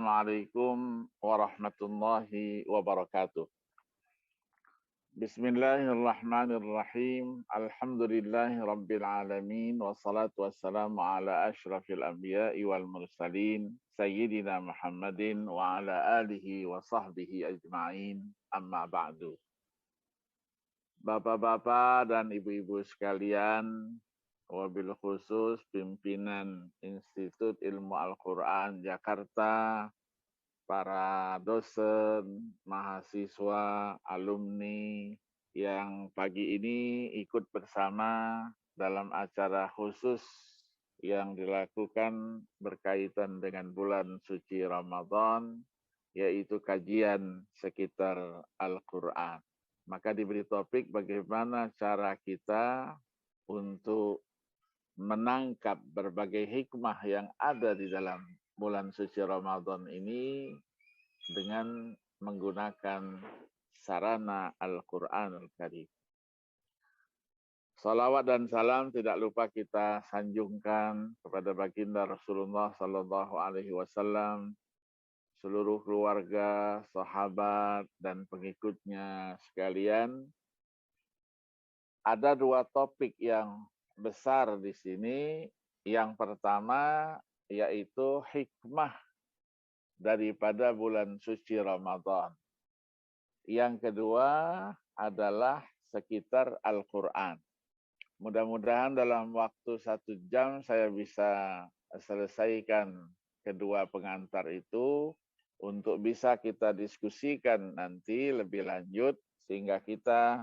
Assalamualaikum warahmatullahi wabarakatuh. Bismillahirrahmanirrahim. Alhamdulillahi rabbil alamin. Wassalatu wassalamu ala ashrafil anbiya'i wal mursalin. Sayyidina Muhammadin wa ala alihi wa sahbihi ajma'in. Amma ba'du. Bapak-bapak dan ibu-ibu sekalian, wabil khusus pimpinan Institut Ilmu Al-Quran Jakarta, para dosen, mahasiswa, alumni yang pagi ini ikut bersama dalam acara khusus yang dilakukan berkaitan dengan bulan suci Ramadan, yaitu kajian sekitar Al-Quran. Maka diberi topik bagaimana cara kita untuk menangkap berbagai hikmah yang ada di dalam bulan suci Ramadan ini dengan menggunakan sarana Al-Quranul Karim. Salawat dan salam tidak lupa kita sanjungkan kepada baginda Rasulullah Sallallahu Alaihi Wasallam, seluruh keluarga, sahabat, dan pengikutnya sekalian. Ada dua topik yang besar di sini. Yang pertama yaitu hikmah daripada bulan suci Ramadan. Yang kedua adalah sekitar Al-Quran. Mudah-mudahan dalam waktu 1 jam saya bisa selesaikan kedua pengantar itu untuk bisa kita diskusikan nanti lebih lanjut sehingga kita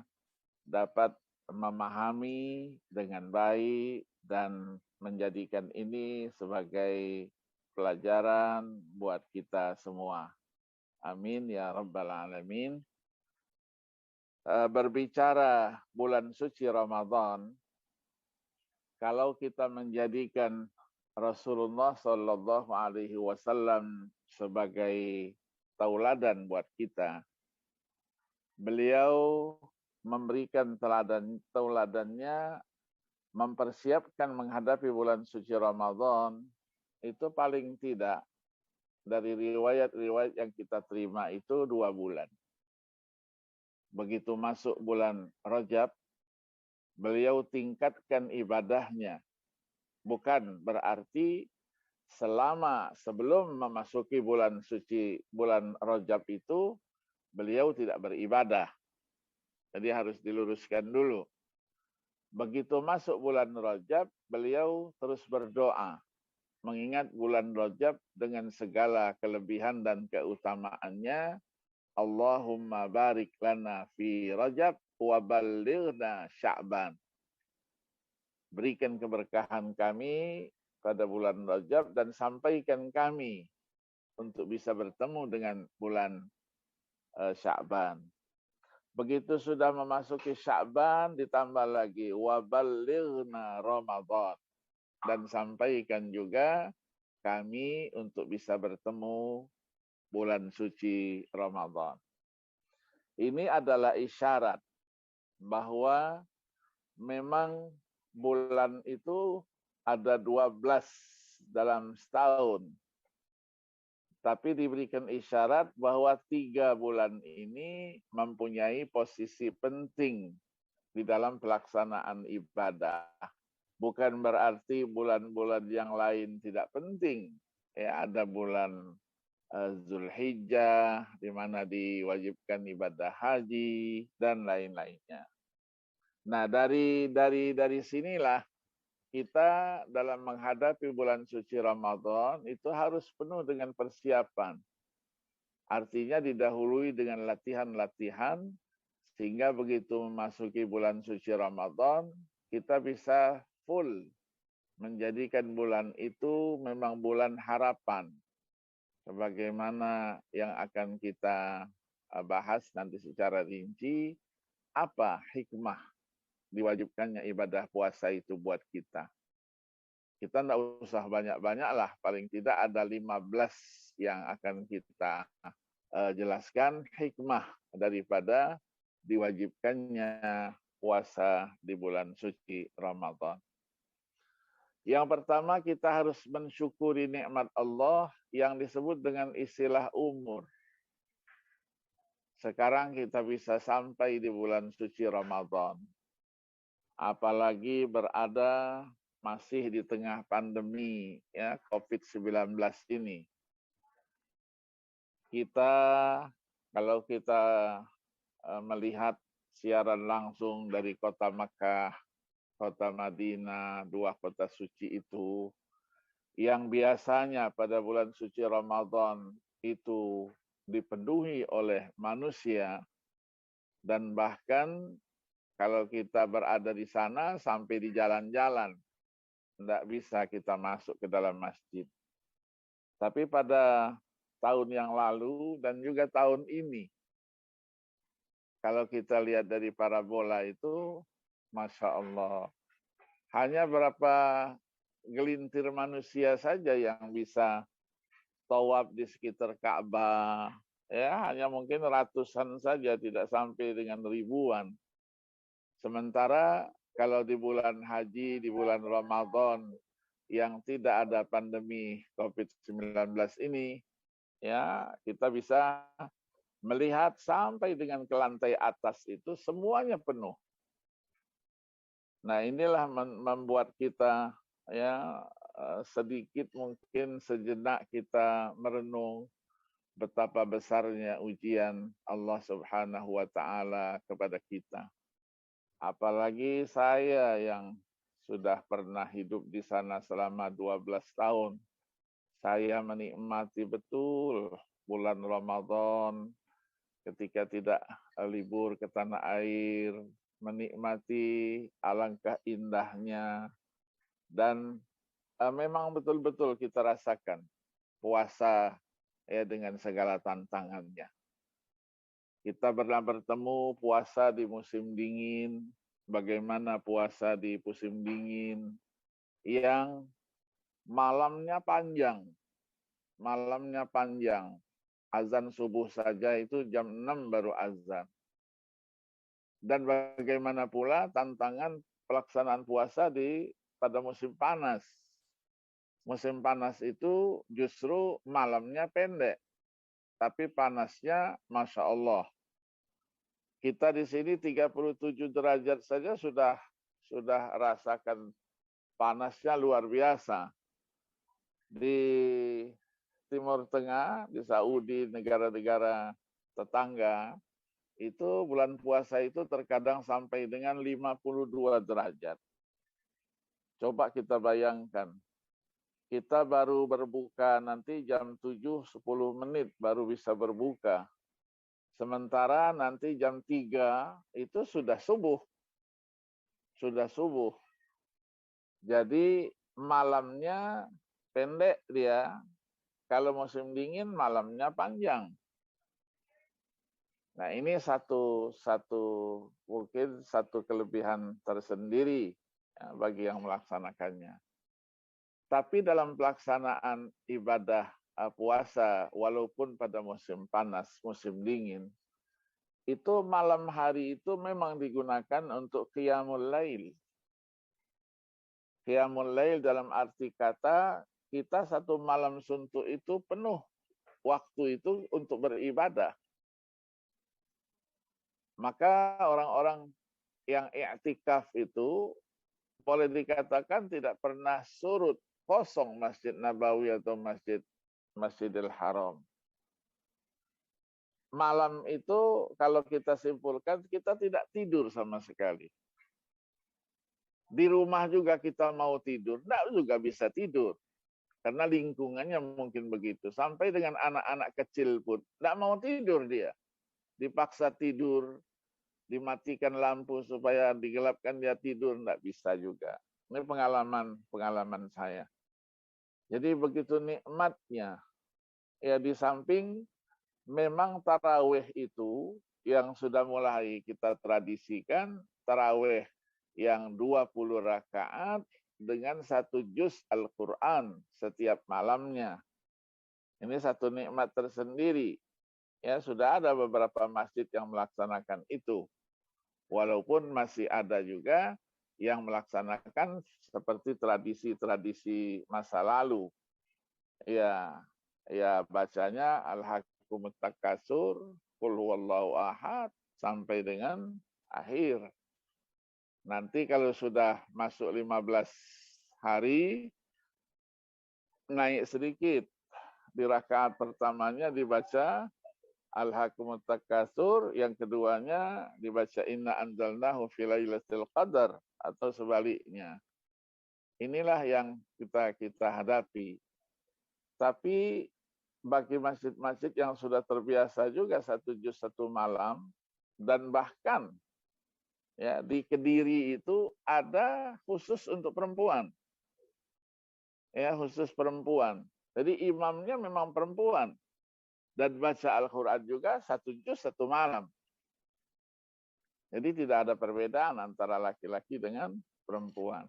dapat memahami dengan baik dan menjadikan ini sebagai pelajaran buat kita semua. Amin ya rabbal alamin. Berbicara bulan suci Ramadan, kalau kita menjadikan Rasulullah Sallallahu Alaihi Wasallam sebagai tauladan buat kita, beliau memberikan tauladannya mempersiapkan menghadapi bulan suci Ramadan itu paling tidak dari riwayat-riwayat yang kita terima itu 2 bulan. Begitu masuk bulan Rajab, beliau tingkatkan ibadahnya. Bukan berarti sebelum memasuki bulan suci, bulan Rajab itu, beliau tidak beribadah. Jadi harus diluruskan dulu. Begitu masuk bulan Rajab, beliau terus berdoa. Mengingat bulan Rajab dengan segala kelebihan dan keutamaannya, Allahumma barik lana fi Rajab wa ballighna Sya'ban. Berikan keberkahan kami pada bulan Rajab dan sampaikan kami untuk bisa bertemu dengan bulan Sya'ban. Begitu sudah memasuki Sya'ban, ditambah lagi wa ballighna Ramadan. Dan sampaikan juga kami untuk bisa bertemu bulan suci Ramadan. Ini adalah isyarat bahwa memang bulan itu ada 12 dalam setahun. Tapi diberikan isyarat bahwa 3 bulan ini mempunyai posisi penting di dalam pelaksanaan ibadah. Bukan berarti bulan-bulan yang lain tidak penting. Ya, ada bulan Zulhijjah, di mana diwajibkan ibadah haji, dan lain-lainnya. Nah, dari sinilah kita dalam menghadapi bulan suci Ramadan itu harus penuh dengan persiapan. Artinya didahului dengan latihan-latihan sehingga begitu memasuki bulan suci Ramadan kita bisa full menjadikan bulan itu memang bulan harapan. Sebagaimana yang akan kita bahas nanti secara rinci, apa hikmah diwajibkannya ibadah puasa itu buat kita. Kita tidak usah banyak-banyak lah, paling tidak ada 15 yang akan kita jelaskan hikmah daripada diwajibkannya puasa di bulan suci Ramadan. Yang pertama, kita harus mensyukuri nikmat Allah yang disebut dengan istilah umur. Sekarang kita bisa sampai di bulan suci Ramadan. Apalagi berada masih di tengah pandemi ya COVID-19 ini. Kalau kita melihat siaran langsung dari kota Makkah, kota Madinah, dua kota suci itu, yang biasanya pada bulan suci Ramadan itu dipenuhi oleh manusia, dan bahkan kalau kita berada di sana sampai di jalan-jalan, tidak bisa kita masuk ke dalam masjid. Tapi pada tahun yang lalu dan juga tahun ini, kalau kita lihat dari parabola itu, Masya Allah, hanya berapa gelintir manusia saja yang bisa tawaf di sekitar Ka'bah. Ya, hanya mungkin ratusan saja, tidak sampai dengan ribuan. Sementara kalau di bulan haji, di bulan Ramadan yang tidak ada pandemi COVID-19 ini, ya kita bisa melihat sampai dengan ke lantai atas itu semuanya penuh. Nah, inilah membuat kita ya sedikit mungkin sejenak kita merenung betapa besarnya ujian Allah Subhanahu wa taala kepada kita. Apalagi saya yang sudah pernah hidup di sana selama 12 tahun. Saya menikmati betul bulan Ramadan ketika tidak libur ke tanah air, menikmati alangkah indahnya, dan memang betul-betul kita rasakan puasa ya dengan segala tantangannya. Kita pernah bertemu puasa di musim dingin, bagaimana puasa di musim dingin yang malamnya panjang. Azan subuh saja itu jam 6 baru azan. Dan bagaimana pula tantangan pelaksanaan puasa pada musim panas. Musim panas itu justru malamnya pendek, tapi panasnya Masya Allah. Kita di sini 37 derajat saja sudah rasakan panasnya luar biasa. Di Timur Tengah, di Saudi, negara-negara tetangga, itu bulan puasa itu terkadang sampai dengan 52 derajat. Coba kita bayangkan, kita baru berbuka nanti jam 7.10 menit baru bisa berbuka. Sementara nanti jam 3 itu sudah subuh. Jadi malamnya pendek dia. Kalau musim dingin malamnya panjang. Nah, ini mungkin satu kelebihan tersendiri ya, bagi yang melaksanakannya. Tapi dalam pelaksanaan ibadah puasa, walaupun pada musim panas, musim dingin, itu malam hari itu memang digunakan untuk qiyamul lail. Qiyamul lail dalam arti kata, kita satu malam suntuk itu penuh waktu itu untuk beribadah. Maka orang-orang yang i'tikaf itu boleh dikatakan tidak pernah surut kosong Masjid Nabawi atau Masjidil Haram. Malam itu kalau kita simpulkan, kita tidak tidur sama sekali. Di rumah juga kita mau tidur, tidak juga bisa tidur. Karena lingkungannya mungkin begitu. Sampai dengan anak-anak kecil pun tidak mau tidur dia. Dipaksa tidur, dimatikan lampu supaya digelapkan dia tidur, tidak bisa juga. Ini pengalaman saya. Jadi begitu nikmatnya. Ya di samping memang tarawih itu yang sudah mulai kita tradisikan, tarawih yang 20 rakaat dengan 1 juz Al-Quran setiap malamnya. Ini satu nikmat tersendiri. Ya, sudah ada beberapa masjid yang melaksanakan itu. Walaupun masih ada juga yang melaksanakan seperti tradisi-tradisi masa lalu. Ya, ya bacanya Al-Hakumut Takasur, Qul huwallahu ahad sampai dengan akhir. Nanti kalau sudah masuk 15 hari naik sedikit. Di rakaat pertamanya dibaca Al-Hakumut Takasur, yang keduanya dibaca Inna anzalnahu fi lailatul qadar atau sebaliknya. Inilah yang kita hadapi. Tapi bagi masjid-masjid yang sudah terbiasa juga 1 juz 1 malam, dan bahkan ya di Kediri itu ada khusus untuk perempuan. Ya, khusus perempuan. Jadi imamnya memang perempuan. Dan baca Al-Quran juga 1 juz 1 malam. Jadi tidak ada perbedaan antara laki-laki dengan perempuan.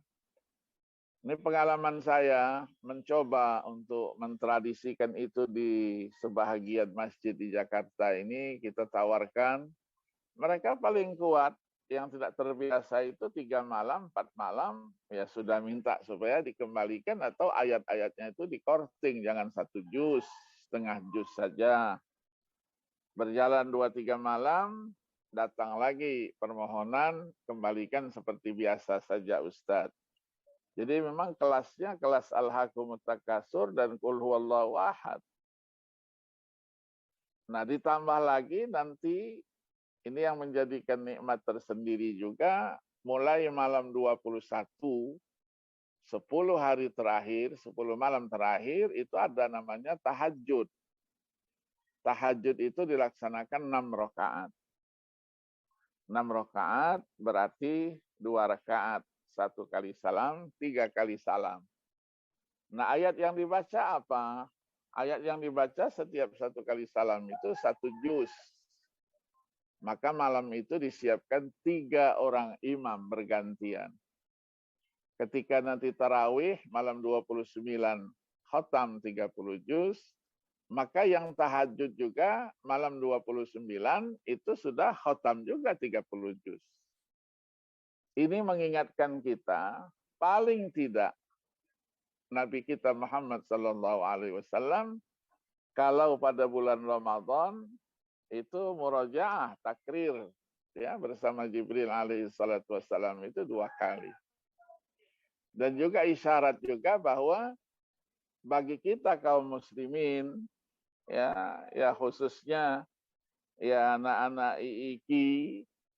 Ini pengalaman saya mencoba untuk mentradisikan itu di sebahagian masjid di Jakarta ini. Kita tawarkan, mereka paling kuat yang tidak terbiasa itu 3 malam, 4 malam, ya sudah minta supaya dikembalikan atau ayat-ayatnya itu dikorting, jangan 1 juz, setengah juz saja. Berjalan 2-3 malam, datang lagi permohonan, kembalikan seperti biasa saja Ustadz. Jadi memang kelasnya kelas Al-Hakumut Takasur dan Qul huwallahu ahad. Nah, ditambah lagi nanti ini yang menjadikan nikmat tersendiri juga, mulai malam 21, 10 hari terakhir, 10 malam terakhir, itu ada namanya tahajud. Tahajud itu dilaksanakan 6 rakaat. 6 rakaat berarti 2 rakaat. 1 kali salam, 3 kali salam. Nah, ayat yang dibaca apa? Ayat yang dibaca setiap 1 kali salam itu 1 juz. Maka malam itu disiapkan 3 orang imam bergantian. Ketika nanti tarawih malam 29 khatam 30 juz, maka yang tahajud juga malam 29 itu sudah khatam juga 30 juz. Ini mengingatkan kita, paling tidak Nabi kita Muhammad SAW, kalau pada bulan Ramadan itu murojaah, takrir, ya bersama Jibril alaihissalam itu 2 kali. Dan juga isyarat juga bahwa bagi kita kaum muslimin, ya khususnya ya anak-anak IIQ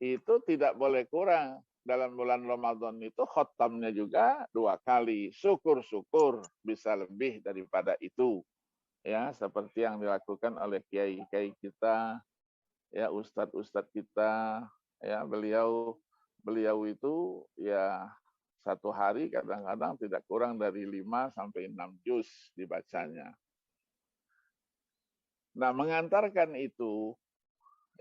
itu tidak boleh kurang. Dalam bulan Ramadan itu khotamnya juga 2 kali. Syukur-syukur bisa lebih daripada itu. Ya, seperti yang dilakukan oleh kiai-kiai kita, ya ustadz-ustadz kita, ya beliau itu ya 1 hari kadang-kadang tidak kurang dari 5 sampai 6 juz dibacanya. Nah, mengantarkan itu,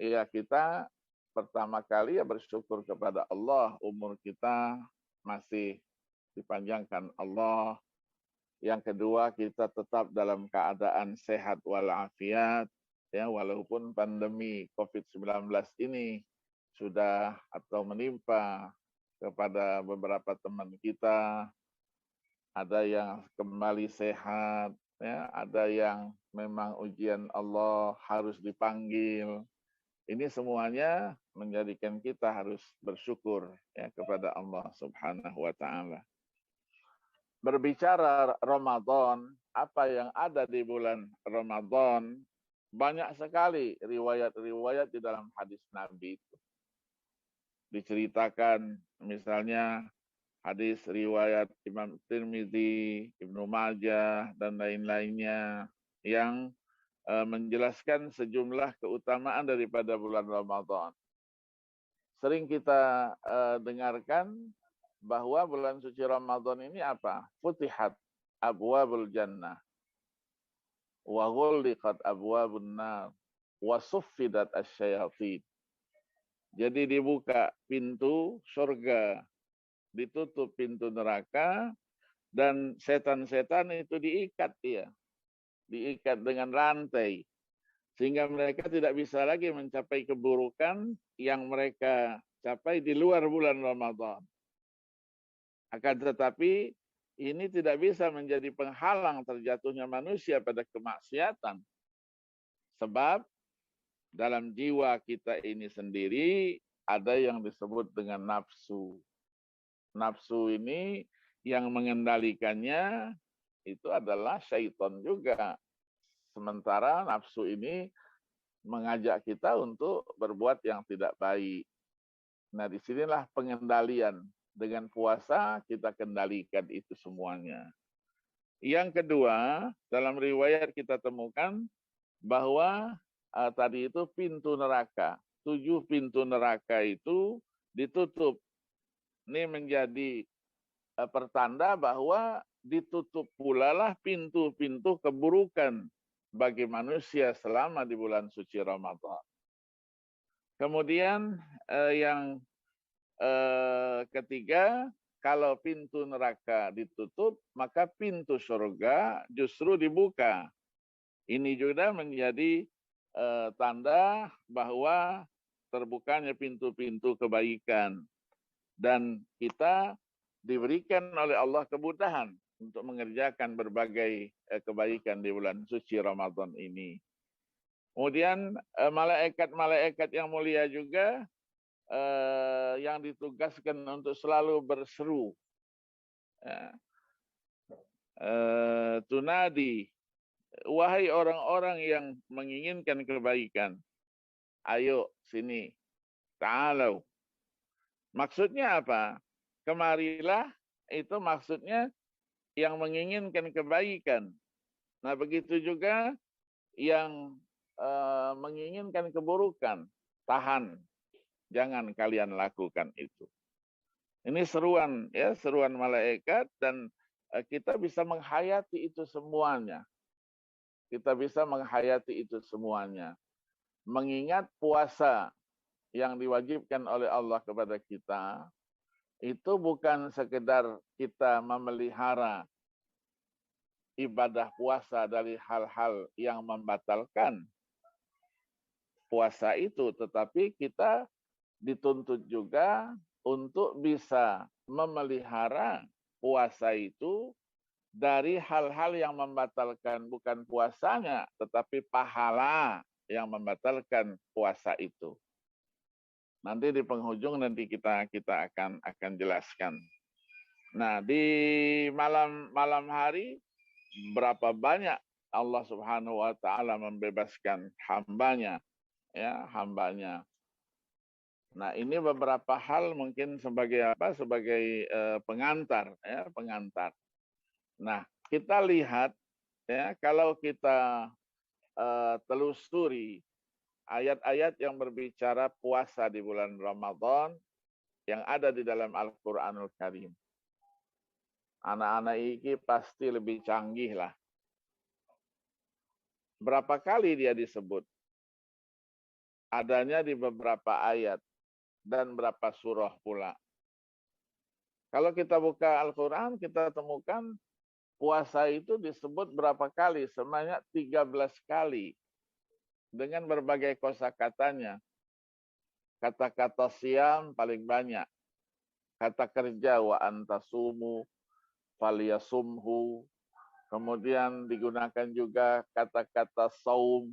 ya kita pertama kali ya bersyukur kepada Allah, umur kita masih dipanjangkan Allah. Yang kedua, kita tetap dalam keadaan sehat walafiat, ya walaupun pandemi COVID-19 ini sudah atau menimpa kepada beberapa teman kita, ada yang kembali sehat, ya, ada yang memang ujian Allah harus dipanggil. Ini semuanya menjadikan kita harus bersyukur ya kepada Allah Subhanahu wa taala. Berbicara Ramadan, apa yang ada di bulan Ramadan, banyak sekali riwayat-riwayat di dalam hadis Nabi itu. Diceritakan misalnya hadis riwayat Imam Tirmidzi, Ibnu Majah, dan lain-lainnya yang menjelaskan sejumlah keutamaan daripada bulan Ramadan. Sering kita dengarkan bahwa bulan suci Ramadan ini apa? Futihat abwabul jannah wa ghulliqat abwabun nar wa suffidat asyayatin. Jadi dibuka pintu surga, ditutup pintu neraka, dan setan-setan itu diikat dia. Diikat dengan rantai, sehingga mereka tidak bisa lagi mencapai keburukan yang mereka capai di luar bulan Ramadan. Akan tetapi ini tidak bisa menjadi penghalang terjatuhnya manusia pada kemaksiatan. Sebab dalam jiwa kita ini sendiri ada yang disebut dengan nafsu. Nafsu ini yang mengendalikannya itu adalah syaitan juga. Sementara nafsu ini mengajak kita untuk berbuat yang tidak baik. Nah, disinilah pengendalian. Dengan puasa kita kendalikan itu semuanya. Yang kedua, dalam riwayat kita temukan bahwa tadi itu pintu neraka. 7 pintu neraka itu ditutup. Ini menjadi pertanda bahwa ditutup pula lah pintu-pintu keburukan bagi manusia selama di bulan suci Ramadan. Kemudian yang ketiga, kalau pintu neraka ditutup, maka pintu surga justru dibuka. Ini juga menjadi tanda bahwa terbukanya pintu-pintu kebaikan. Dan kita diberikan oleh Allah kemudahan untuk mengerjakan berbagai kebaikan di bulan suci Ramadan ini. Kemudian malaikat-malaikat yang mulia juga yang ditugaskan untuk selalu berseru. Tunadi, wahai orang-orang yang menginginkan kebaikan, ayo sini, ta'alau. Maksudnya apa? Kemarilah, itu maksudnya yang menginginkan kebaikan. Nah, begitu juga yang menginginkan keburukan, tahan. Jangan kalian lakukan itu. Ini seruan, ya, seruan malaikat, dan kita bisa menghayati itu semuanya. Kita bisa menghayati itu semuanya. Mengingat puasa yang diwajibkan oleh Allah kepada kita, itu bukan sekedar kita memelihara ibadah puasa dari hal-hal yang membatalkan puasa itu, tetapi kita dituntut juga untuk bisa memelihara puasa itu dari hal-hal yang membatalkan bukan puasanya, tetapi pahala yang membatalkan puasa itu. Nanti di penghujung nanti kita akan jelaskan. Nah, di malam hari berapa banyak Allah Subhanahu wa taala membebaskan hambanya, ya, hambanya. Nah, ini beberapa hal mungkin sebagai apa? Sebagai pengantar, ya, pengantar. Nah, kita lihat, ya, kalau kita telusuri ayat-ayat yang berbicara puasa di bulan Ramadan yang ada di dalam Al-Qur'anul Karim. Anak-anak ini pasti lebih canggih lah. Berapa kali dia disebut? Adanya di beberapa ayat dan berapa surah pula. Kalau kita buka Al-Quran, kita temukan puasa itu disebut berapa kali? Sebanyak 13 kali. Dengan berbagai kosakatanya. Kata-kata siam paling banyak. Kata kerja wa antasumu, faliyasumhu. Kemudian digunakan juga kata-kata saum.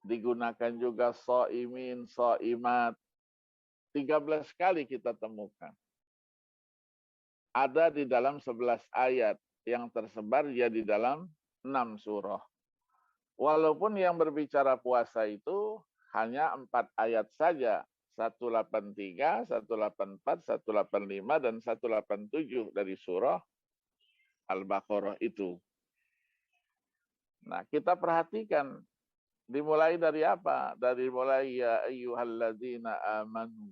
Digunakan juga so'imin, so'imat. 13 kali kita temukan. Ada di dalam 11 ayat yang tersebar ya di dalam 6 surah. Walaupun yang berbicara puasa itu hanya 4 ayat saja. 183, 184, 185, dan 187 dari surah Al-Baqarah itu. Nah, kita perhatikan dimulai dari apa? Dari mulai ya ayyuhalladzina amanu.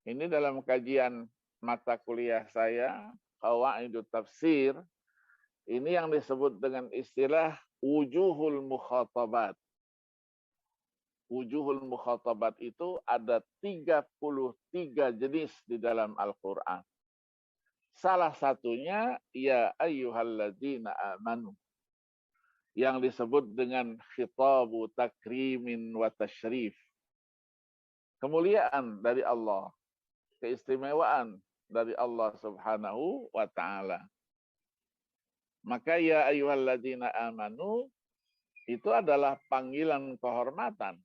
Ini dalam kajian mata kuliah saya, Qawaidut Tafsir, ini yang disebut dengan istilah wujuhul mukhatabat. Wujuhul mukhatabat itu ada 33 jenis di dalam Al-Quran. Salah satunya, ya ayyuhalladzina amanu. Yang disebut dengan khitabu takrimin wa tashrif. Kemuliaan dari Allah. keistimewaan dari Allah Subhanahu wa taala. Maka ya ayyuhalladzina amanu itu adalah panggilan kehormatan,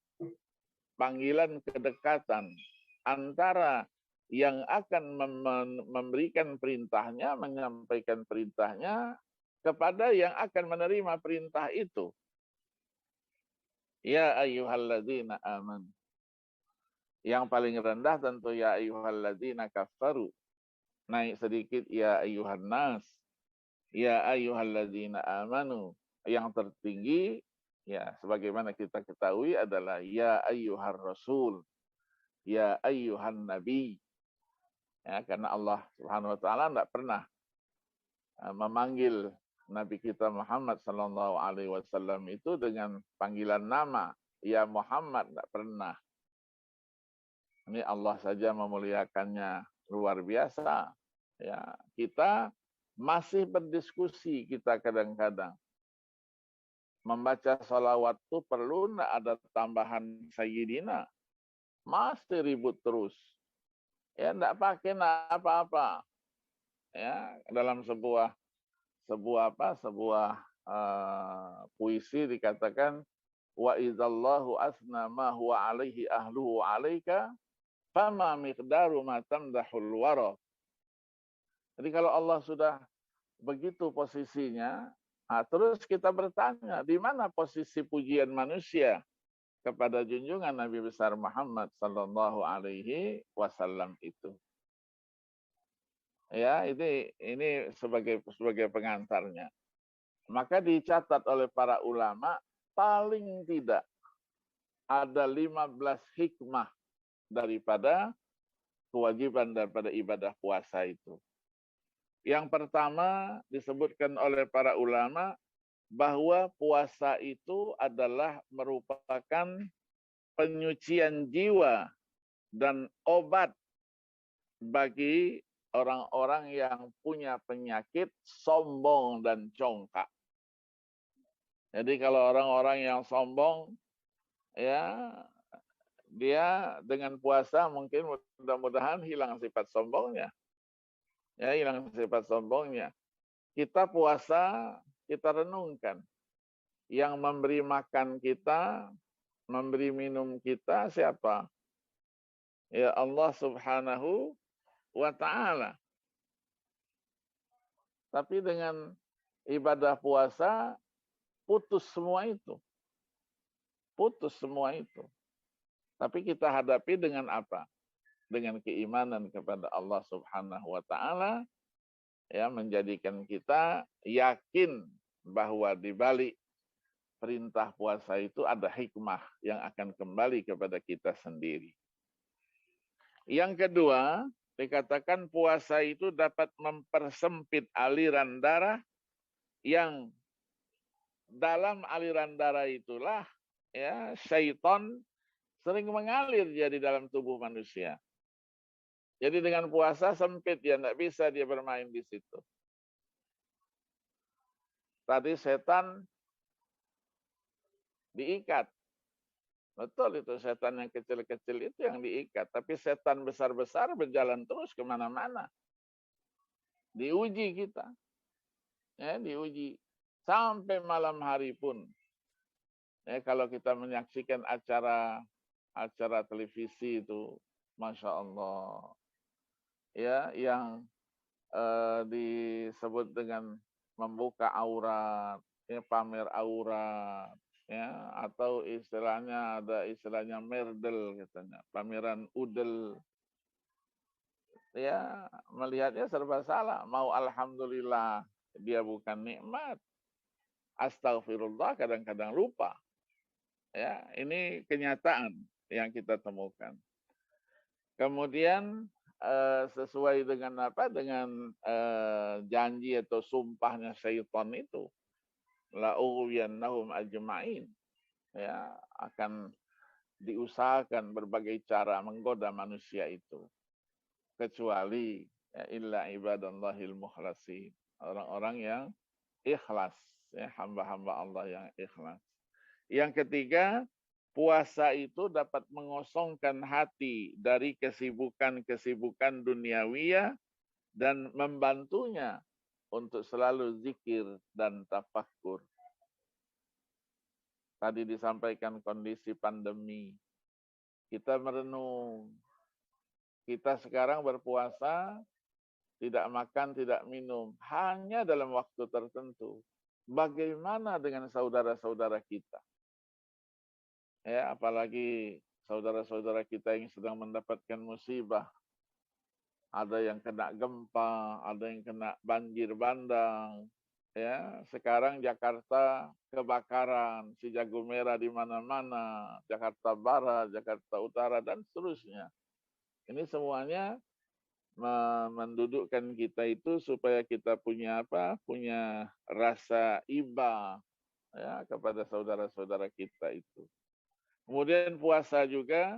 panggilan kedekatan antara yang akan memberikan perintahnya, menyampaikan perintahnya kepada yang akan menerima perintah itu. Ya ayyuhalladzina amanu. Yang paling rendah tentu ya ayyuhalladzina kafaru. Naik sedikit ya ayyuhan nas. Ya ayyuhalladzina amanu. Yang tertinggi ya sebagaimana kita ketahui adalah ya ayyuhar rasul. Ya ayyuhan nabi. Ya, karena Allah Subhanahu wa taala tidak pernah memanggil Nabi kita Muhammad sallallahu alaihi wasallam itu dengan panggilan nama. Ya Muhammad, tidak pernah. Ini Allah saja memuliakannya luar biasa. Ya, kita masih berdiskusi kita kadang-kadang. Membaca salawat itu perlu tidak ada tambahan sayyidina. Masih ribut terus. Ya, tidak pakai apa-apa. Ya, dalam sebuah puisi dikatakan wa idzallahu asna ma huwa alaihi ahluhu alaika fama miqdaru ma tamdahul wara. Jadi kalau Allah sudah begitu posisinya, terus kita bertanya, di mana posisi pujian manusia kepada junjungan Nabi besar Muhammad sallallahu alaihi wasallam itu? Ya, ini sebagai pengantarnya. Maka dicatat oleh para ulama paling tidak ada 15 hikmah daripada kewajiban daripada ibadah puasa itu. Yang pertama disebutkan oleh para ulama bahwa puasa itu adalah merupakan penyucian jiwa dan obat bagi orang-orang yang punya penyakit sombong dan congkak. Jadi kalau orang-orang yang sombong, ya dia dengan puasa mungkin mudah-mudahan hilang sifat sombongnya. Ya, hilang sifat sombongnya. Kita puasa, kita renungkan. Yang memberi makan kita, memberi minum kita siapa? Ya Allah Subhanahu wa ta'ala. Tapi dengan ibadah puasa, putus semua itu. Putus semua itu. Tapi kita hadapi dengan apa? Dengan keimanan kepada Allah Subhanahu wa ta'ala, ya, menjadikan kita yakin bahwa di balik perintah puasa itu ada hikmah yang akan kembali kepada kita sendiri. Yang kedua, dikatakan puasa itu dapat mempersempit aliran darah yang dalam aliran darah itulah ya syaitan sering mengalir jadi dalam tubuh manusia. Jadi dengan puasa sempit ya, tidak bisa dia bermain di situ. Tadi setan diikat. Betul itu, setan yang kecil-kecil itu yang diikat. Tapi setan besar-besar berjalan terus kemana-mana. Diuji kita. Ya, diuji. Sampai malam hari pun. Ya, kalau kita menyaksikan acara televisi itu, Masya Allah. Ya, yang disebut dengan membuka aurat, ya, pamer aurat. Ya, atau istilahnya merdel katanya, pameran udel. Ya, melihatnya serba salah. Mau alhamdulillah dia bukan nikmat. Astagfirullah kadang-kadang lupa. Ya, ini kenyataan yang kita temukan. Kemudian sesuai dengan apa? Dengan janji atau sumpahnya syaitan itu. La'ughwiyannahum ajma'in. Ya, akan diusahakan berbagai cara menggoda manusia itu. Kecuali ya, illa ibadallahil mukhlasin. Orang-orang yang ikhlas, ya, hamba-hamba Allah yang ikhlas. Yang ketiga, puasa itu dapat mengosongkan hati dari kesibukan-kesibukan duniawiyah dan membantunya untuk selalu zikir dan tafakkur. Tadi disampaikan kondisi pandemi. Kita merenung. Kita sekarang berpuasa, tidak makan, tidak minum. Hanya dalam waktu tertentu. Bagaimana dengan saudara-saudara kita? Ya, apalagi saudara-saudara kita yang sedang mendapatkan musibah. Ada yang kena gempa, ada yang kena banjir bandang. Ya, sekarang Jakarta kebakaran, si jago merah di mana-mana, Jakarta Barat, Jakarta Utara dan seterusnya. Ini semuanya mendudukkan kita itu supaya kita punya apa? Punya rasa iba ya kepada saudara-saudara kita itu. Kemudian puasa juga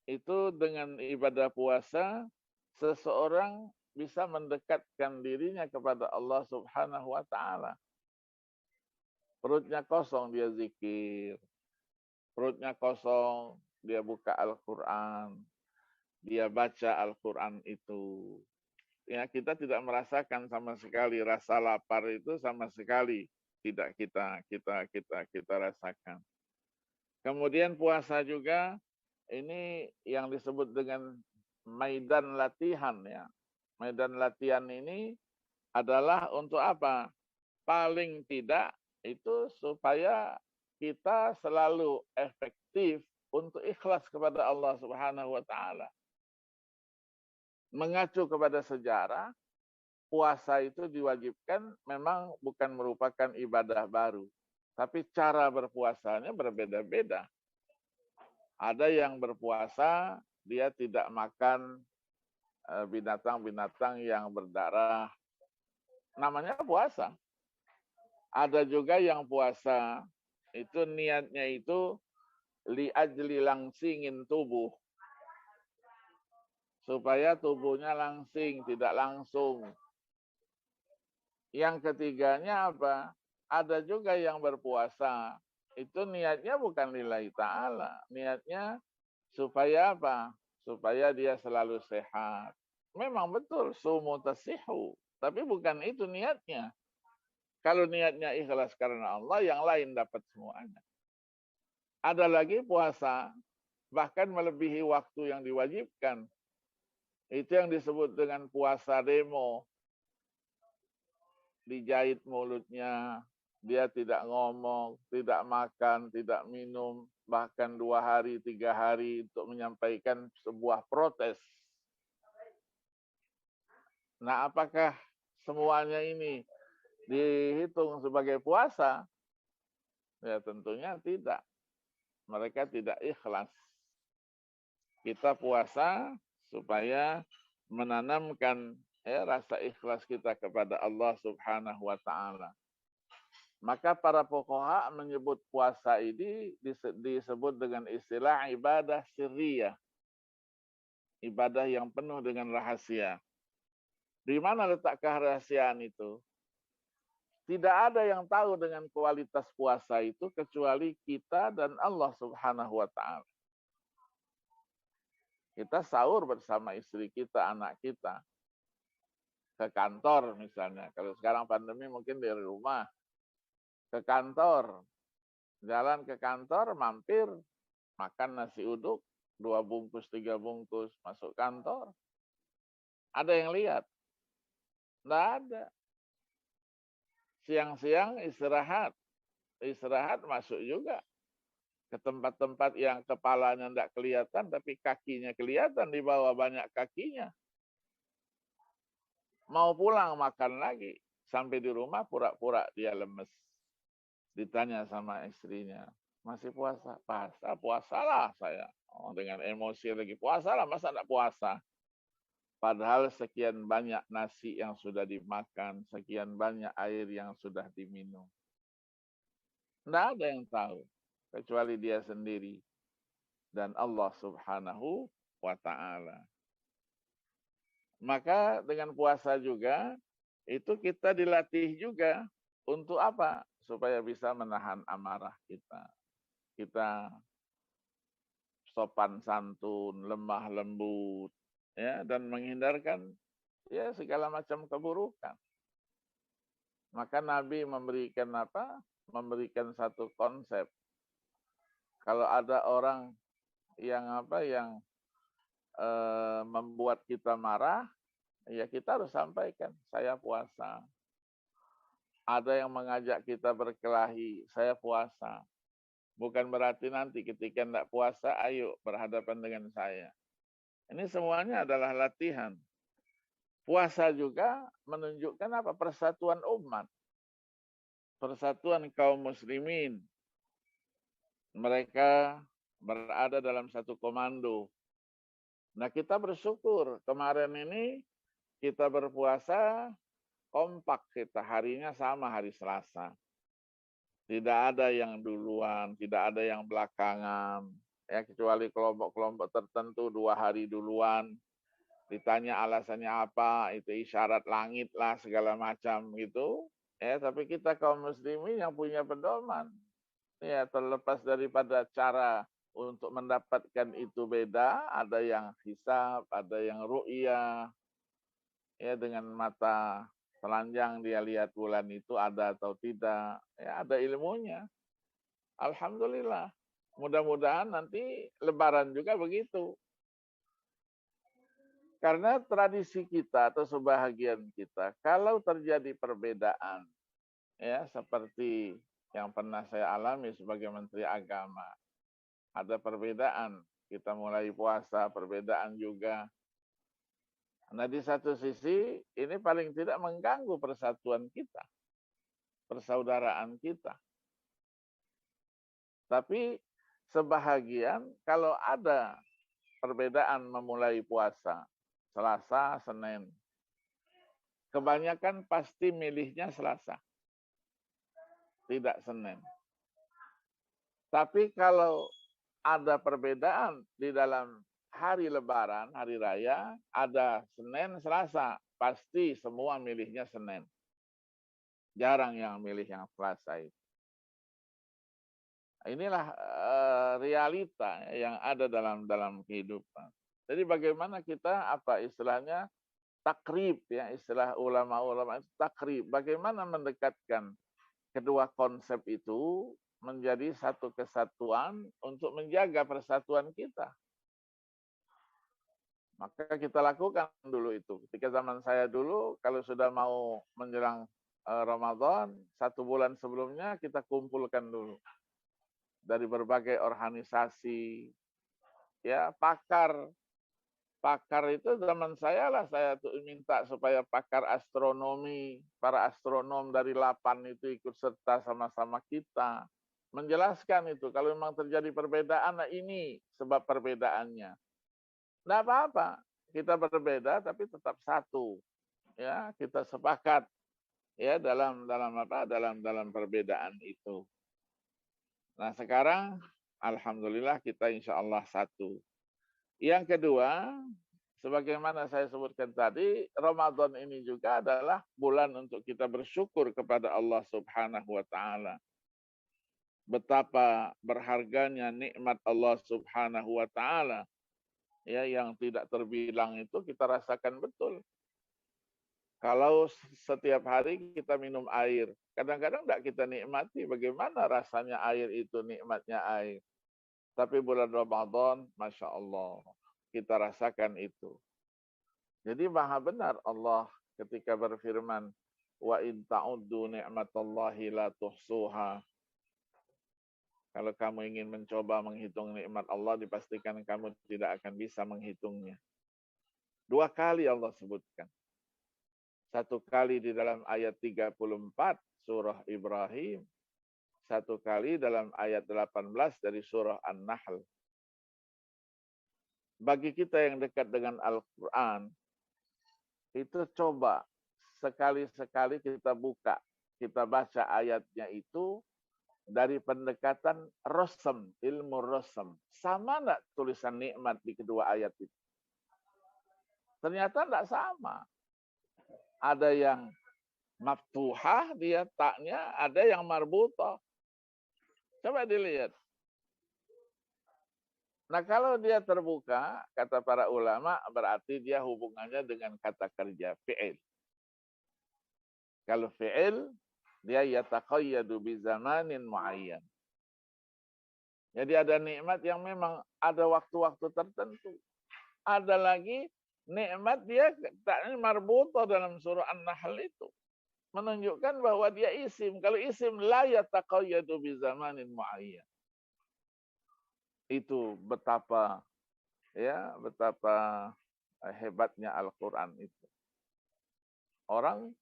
itu dengan ibadah puasa seseorang bisa mendekatkan dirinya kepada Allah Subhanahu wa taala. Perutnya kosong dia zikir. Perutnya kosong dia buka Al-Qur'an. Dia baca Al-Qur'an itu. Ya, kita tidak merasakan sama sekali rasa lapar itu sama sekali tidak kita rasakan. Kemudian puasa juga ini yang disebut dengan maidan latihan ya. Medan latihan ini adalah untuk apa? Paling tidak itu supaya kita selalu efektif untuk ikhlas kepada Allah Subhanahu wa taala. Mengacu kepada sejarah, puasa itu diwajibkan memang bukan merupakan ibadah baru, tapi cara berpuasanya berbeda-beda. Ada yang berpuasa dia tidak makan binatang-binatang yang berdarah, namanya puasa. Ada juga yang puasa itu niatnya itu liajli langsingin tubuh, supaya tubuhnya langsing, tidak langsung. Yang ketiganya apa? Ada juga yang berpuasa itu niatnya bukan lillahi ta'ala, niatnya supaya apa? Supaya dia selalu sehat. Memang betul, sumu tasihu. Tapi bukan itu niatnya. Kalau niatnya ikhlas karena Allah, yang lain dapat semuanya. Ada lagi puasa, bahkan melebihi waktu yang diwajibkan. Itu yang disebut dengan puasa demo. Dijahit mulutnya, dia tidak ngomong, tidak makan, tidak minum, bahkan 2 hari, 3 hari untuk menyampaikan sebuah protes. Nah, apakah semuanya ini dihitung sebagai puasa? Ya tentunya tidak. Mereka tidak ikhlas. Kita puasa supaya menanamkan rasa ikhlas kita kepada Allah Subhanahu wa taala. Maka para fuqaha menyebut puasa ini disebut dengan istilah ibadah sirriyah. Ibadah yang penuh dengan rahasia. Di mana letak kerahasiaan itu? Tidak ada yang tahu dengan kualitas puasa itu kecuali kita dan Allah Subhanahu wa taala. Kita sahur bersama istri kita, anak kita. Ke kantor misalnya. Kalau sekarang pandemi mungkin dari rumah. Ke kantor, jalan ke kantor, mampir, makan nasi uduk, 2 bungkus, 3 bungkus, masuk kantor. Ada yang lihat? Nggak ada. Siang-siang istirahat. Istirahat masuk juga. Ke tempat-tempat yang kepalanya nggak kelihatan, tapi kakinya kelihatan, di bawah banyak kakinya. Mau pulang makan lagi. Sampai di rumah pura-pura dia lemes. Ditanya sama istrinya, masih puasa? Puasalah saya. Oh, dengan emosi lagi, puasalah, masa enggak puasa? Padahal sekian banyak nasi yang sudah dimakan, sekian banyak air yang sudah diminum. Enggak ada yang tahu, kecuali dia sendiri dan Allah Subhanahu wa ta'ala. Maka dengan puasa juga, itu kita dilatih juga untuk apa? Supaya bisa menahan amarah kita. Kita sopan santun, lemah lembut, ya, dan menghindarkan ya segala macam keburukan. Maka Nabi memberikan apa? Memberikan satu konsep. Kalau ada orang yang membuat kita marah, ya kita harus sampaikan, saya puasa. Ada yang mengajak kita berkelahi, saya puasa. Bukan berarti nanti ketika tidak puasa, ayo berhadapan dengan saya. Ini semuanya adalah latihan. Puasa juga menunjukkan apa? Persatuan umat. Persatuan kaum muslimin. Mereka berada dalam satu komando. Nah, kita bersyukur kemarin ini kita berpuasa kompak, kita harinya sama, hari Selasa. Tidak ada yang duluan, tidak ada yang belakangan. Ya, kecuali kelompok-kelompok tertentu 2 hari duluan. Ditanya alasannya apa, itu isyarat langit lah segala macam gitu. Ya, tapi kita kaum muslimin yang punya pedoman. Ya, terlepas daripada cara untuk mendapatkan itu beda, ada yang hisab, ada yang ru'yah. Ya, dengan mata telanjang dia lihat bulan itu ada atau tidak. Ya, ada ilmunya. Alhamdulillah. Mudah-mudahan nanti lebaran juga begitu. Karena tradisi kita atau sebahagian kita, kalau terjadi perbedaan, ya seperti yang pernah saya alami sebagai Menteri Agama, ada perbedaan, kita mulai puasa, perbedaan juga. Nah, di satu sisi, ini paling tidak mengganggu persatuan kita, persaudaraan kita. Tapi sebahagian, kalau ada perbedaan memulai puasa, Selasa, Senin, kebanyakan pasti milihnya Selasa, tidak Senin. Tapi kalau ada perbedaan di dalam hari Lebaran, hari raya, ada Senin, Selasa, pasti semua milihnya Senin. Jarang yang milih yang Selasa itu. Inilah realita yang ada dalam kehidupan. Jadi bagaimana kita istilahnya takrib, ya, istilah ulama-ulama itu takrib. Bagaimana mendekatkan kedua konsep itu menjadi satu kesatuan untuk menjaga persatuan kita. Maka kita lakukan dulu itu. Ketika zaman saya dulu, kalau sudah mau menjelang Ramadan, 1 bulan sebelumnya kita kumpulkan dulu. Dari berbagai organisasi, ya pakar itu zaman saya lah, saya tuh minta supaya pakar astronomi, para astronom dari 8 itu ikut serta sama-sama kita. Menjelaskan itu, kalau memang terjadi perbedaan, nah ini sebab perbedaannya. Nggak apa-apa, kita berbeda tapi tetap satu. Ya, kita sepakat ya dalam perbedaan itu. Nah, sekarang alhamdulillah kita insya Allah satu. Yang kedua, sebagaimana saya sebutkan tadi, Ramadan ini juga adalah bulan untuk kita bersyukur kepada Allah Subhanahu wa taala. Betapa berharganya nikmat Allah Subhanahu wa taala, ya, yang tidak terbilang itu kita rasakan betul. Kalau setiap hari kita minum air, kadang-kadang tidak kita nikmati bagaimana rasanya air itu, nikmatnya air. Tapi bulan Ramadan, Masya Allah, kita rasakan itu. Jadi maha benar Allah ketika berfirman, wa in ta'uddu ni'matallahi la tuhsuha. Kalau kamu ingin mencoba menghitung nikmat Allah, dipastikan kamu tidak akan bisa menghitungnya. 2 kali Allah sebutkan. 1 kali di dalam ayat 34 surah Ibrahim. 1 kali dalam ayat 18 dari surah An-Nahl. Bagi kita yang dekat dengan Al-Quran, itu coba sekali-sekali kita buka, kita baca ayatnya itu dari pendekatan rosem, ilmu rosem. Sama enggak tulisan nikmat di kedua ayat itu? Ternyata enggak sama. Ada yang maftuhah, dia taknya, ada yang marbutah. Coba dilihat. Nah, kalau dia terbuka, kata para ulama, berarti dia hubungannya dengan kata kerja fi'il. Kalau fi'il, dia yataqayyadu bi zamanin muayyan. Jadi ada nikmat yang memang ada waktu-waktu tertentu. Ada lagi nikmat dia taknya marbuta dalam surah An-Nahl itu. Menunjukkan bahwa dia isim. Kalau isim la yataqayyadu bi zamanin muayyan. Itu betapa hebatnya Al-Qur'an itu. Orang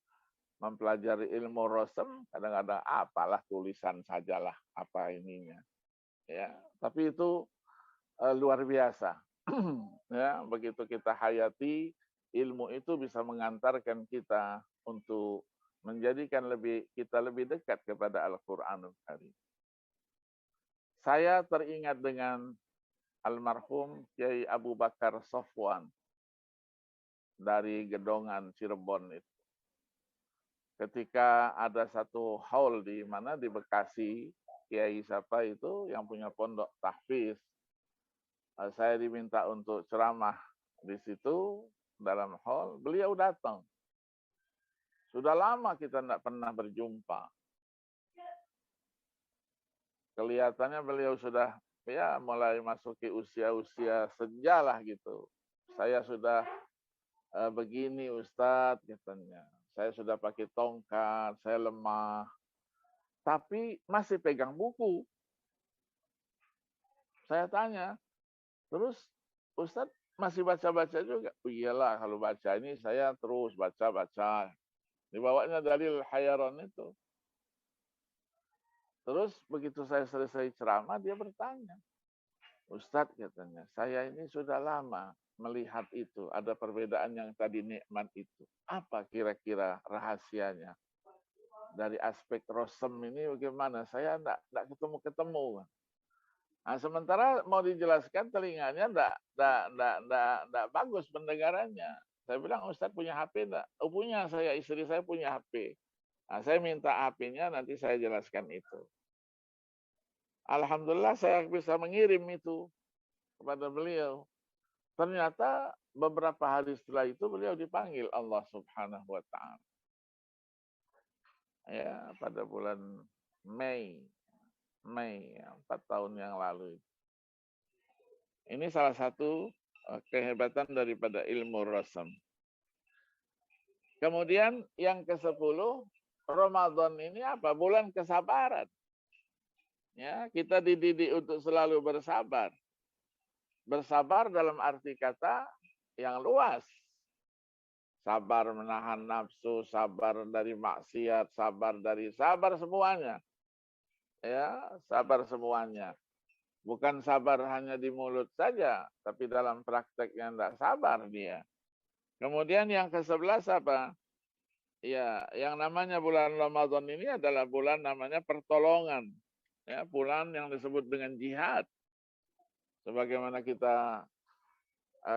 mempelajari ilmu rosem kadang-kadang apalah tulisan sajalah apa ininya. Ya, tapi itu luar biasa. Ya, begitu kita hayati ilmu itu bisa mengantarkan kita untuk menjadikan kita lebih dekat kepada Al-Qur'anul Karim. Saya teringat dengan almarhum Kiai Abu Bakar Sofwan dari Gedongan Cirebon itu. Ketika ada satu haul di mana di Bekasi, Kiai siapa itu yang punya pondok tahfiz, saya diminta untuk ceramah di situ dalam hall, beliau datang. Sudah lama kita tidak pernah berjumpa. Kelihatannya beliau sudah mulai masuki usia-usia senja lah gitu. Saya sudah begini Ustadz katanya. Saya sudah pakai tongkat, saya lemah. Tapi masih pegang buku. Saya tanya, terus Ustadz masih baca-baca juga? Oh, iyalah kalau baca ini saya terus baca-baca. Dibawanya dalil Hayaron itu. Terus begitu saya selesai ceramah, dia bertanya. Ustadz katanya, saya ini sudah lama melihat itu. Ada perbedaan yang tadi nikmat itu. Apa kira-kira rahasianya? Dari aspek rosem ini bagaimana? Saya enggak ketemu-ketemu. Nah, sementara mau dijelaskan telinganya enggak bagus pendengarannya. Saya bilang, Ustadz punya HP enggak? Oh punya, istri saya punya HP. Nah, saya minta HP-nya, nanti saya jelaskan itu. Alhamdulillah saya bisa mengirim itu kepada beliau. Ternyata beberapa hari setelah itu beliau dipanggil Allah Subhanahu wa taala. Ya, pada bulan Mei 4 tahun yang lalu. Ini salah satu kehebatan daripada ilmu rasam. Kemudian yang ke-10, Ramadan ini apa? Bulan kesabaran. Ya, kita dididik untuk selalu bersabar. Bersabar dalam arti kata yang luas. Sabar menahan nafsu, sabar dari maksiat, sabar semuanya. Ya, sabar semuanya. Bukan sabar hanya di mulut saja, tapi dalam prakteknya tidak sabar dia. Kemudian yang ke-11 apa? Ya, yang namanya bulan Ramadan ini adalah bulan namanya pertolongan. Ya, bulan yang disebut dengan jihad. Sebagaimana kita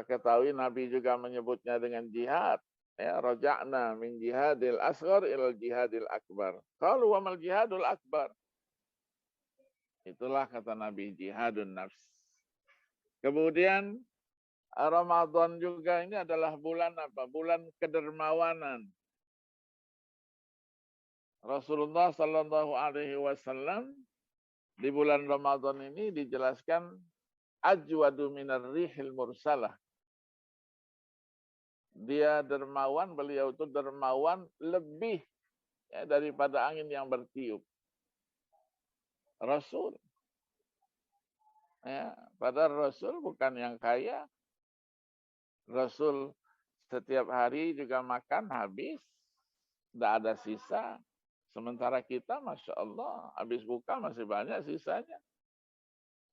ketahui Nabi juga menyebutnya dengan jihad. Ya, raja'na min jihadil asghar ila jihadil akbar. Qalu wa mal jihadul akbar? Itulah kata Nabi, jihadun nafs. Kemudian Ramadan juga ini adalah bulan apa? Bulan kedermawanan. Rasulullah Sallallahu Alaihi Wasallam di bulan Ramadan ini dijelaskan ajwadu minar rihil mursalah. Dia dermawan, beliau itu dermawan lebih daripada angin yang bertiup. Rasul. Ya, padahal Rasul bukan yang kaya. Rasul setiap hari juga makan habis, tidak ada sisa. Sementara kita, Masya Allah, habis buka masih banyak sisanya.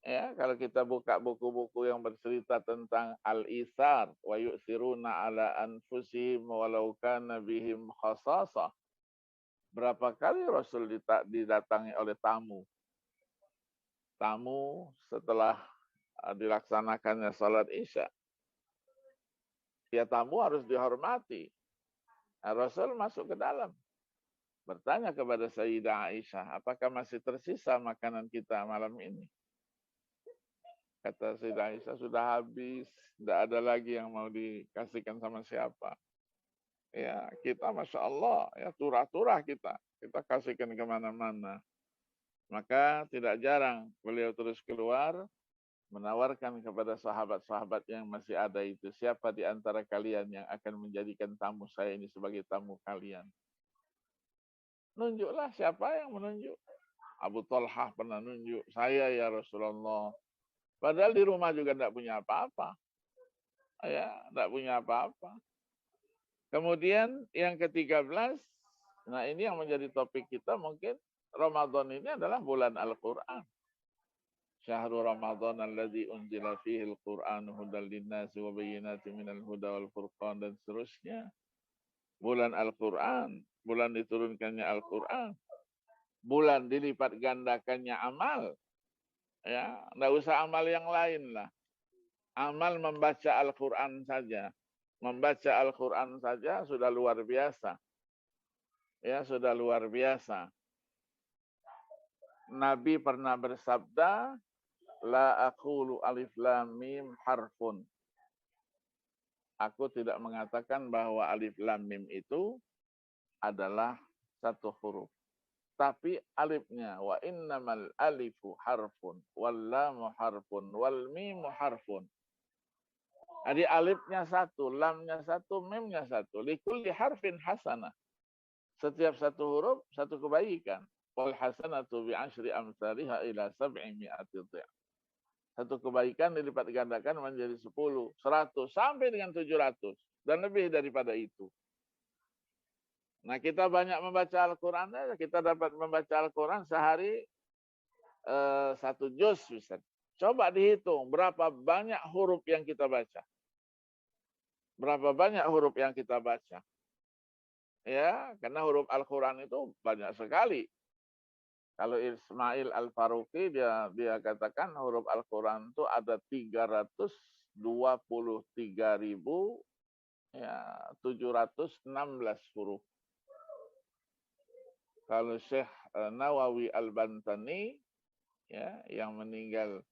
Ya, kalau kita buka buku-buku yang bercerita tentang al-ithar, wa yu'thiruna ala anfusihim walau kana bihim khasasah. Berapa kali Rasul didatangi oleh tamu. Tamu setelah dilaksanakannya salat Isya. Ya, tamu harus dihormati. Nah, Rasul masuk ke dalam. Bertanya kepada Sayyidah Aisyah, apakah masih tersisa makanan kita malam ini? Kata Sayyidah Aisyah, sudah habis, tidak ada lagi yang mau dikasihkan sama siapa. Ya, kita Masya Allah, ya turah-turah kita kasihkan kemana-mana. Maka tidak jarang beliau terus keluar, menawarkan kepada sahabat-sahabat yang masih ada itu, siapa di antara kalian yang akan menjadikan tamu saya ini sebagai tamu kalian. Nunjuklah siapa yang menunjuk. Abu Talhah pernah nunjuk, saya ya Rasulullah. Padahal di rumah juga tidak punya apa-apa. Ya, tidak punya apa-apa. Kemudian yang ke-13, nah ini yang menjadi topik kita mungkin, Ramadan ini adalah bulan Al-Quran. Syahrul Ramadan alladzi unzila fihi al-Quran hudal linnasi wa bayyinatin minal huda wal furqan dan seterusnya. Bulan Al-Quran, bulan diturunkannya Al-Quran. Bulan dilipat gandakannya amal. Ya, enggak usah amal yang lain lah. Amal membaca Al-Quran saja. Membaca Al-Quran saja sudah luar biasa. Ya, sudah luar biasa. Nabi pernah bersabda, la aqulu alif lam mim harfun. Aku tidak mengatakan bahwa alif lam mim itu adalah satu huruf. Tapi alifnya, wa innamal alifu harfun, wal lamu harfun, wal mimu harfun. Jadi alifnya satu, lamnya satu, mimnya satu. Likulli harfin hasanah. Setiap satu huruf, satu kebaikan. Wal hasanatu bi'ashri amsalihha ila 700 dha'f. Satu kebaikan dilipat gandakan menjadi 10, 100, sampai dengan 700. Dan lebih daripada itu. Nah, kita banyak membaca Al-Quran, kita dapat membaca Al-Quran sehari 1 juz. Coba dihitung berapa banyak huruf yang kita baca. Berapa banyak huruf yang kita baca. Ya, karena huruf Al-Quran itu banyak sekali. Kalau Ismail Al-Faruqi dia katakan huruf Al-Quran itu ada 323.716 huruf. Kalau Syekh Nawawi Al-Bantani ya, yang meninggal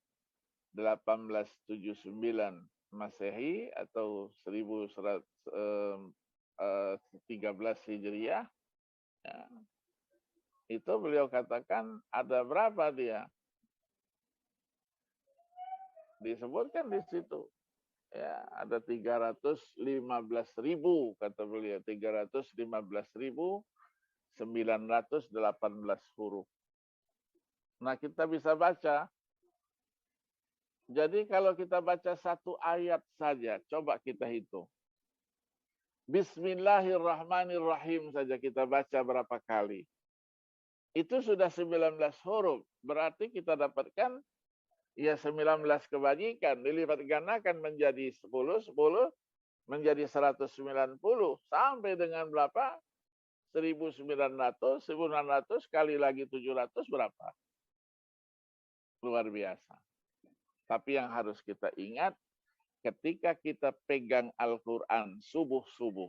1879 Masehi atau 1113 Hijriah, ya, itu beliau katakan ada berapa dia? Disebutkan di situ. Ya, ada 315.000 kata beliau, 315.918 huruf. Nah, kita bisa baca. Jadi kalau kita baca satu ayat saja, coba kita hitung. Bismillahirrahmanirrahim saja kita baca berapa kali. Itu sudah 19 huruf. Berarti kita dapatkan ya 19 kebajikan. Dilipat gandakan menjadi 10, menjadi 190. Sampai dengan berapa? 1900 kali lagi 700 berapa? Luar biasa. Tapi yang harus kita ingat, ketika kita pegang Al-Quran subuh-subuh,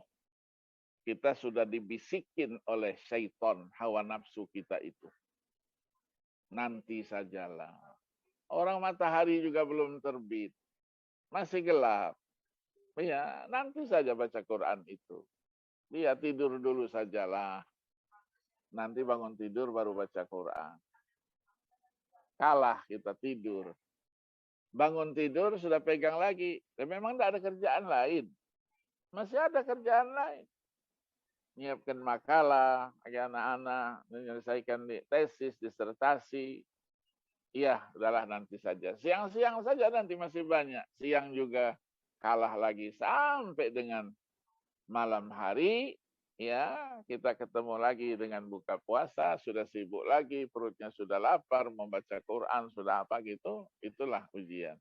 kita sudah dibisikin oleh syaitan hawa nafsu kita itu. Nanti sajalah. Orang matahari juga belum terbit. Masih gelap. Ya, nanti saja baca Quran itu. Dia tidur dulu sajalah. Nanti bangun tidur baru baca Quran. Kalah kita tidur. Bangun tidur sudah pegang lagi. Dan memang tidak ada kerjaan lain. Masih ada kerjaan lain. Menyiapkan makalah, anak-anak, menyelesaikan tesis, disertasi. Iya, udahlah nanti saja. Siang-siang saja nanti masih banyak. Siang juga kalah lagi sampai dengan malam hari. Ya, kita ketemu lagi dengan buka puasa, sudah sibuk lagi, perutnya sudah lapar, membaca Quran, sudah apa gitu, itulah ujian.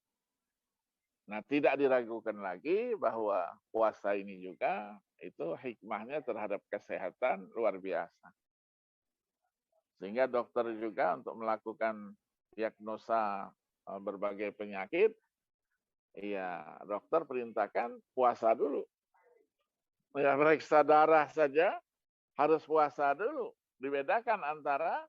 Nah, tidak diragukan lagi bahwa puasa ini juga, itu hikmahnya terhadap kesehatan luar biasa. Sehingga dokter juga untuk melakukan diagnosa berbagai penyakit, ya dokter perintahkan puasa dulu. Ya, periksa darah saja harus puasa dulu. Dibedakan antara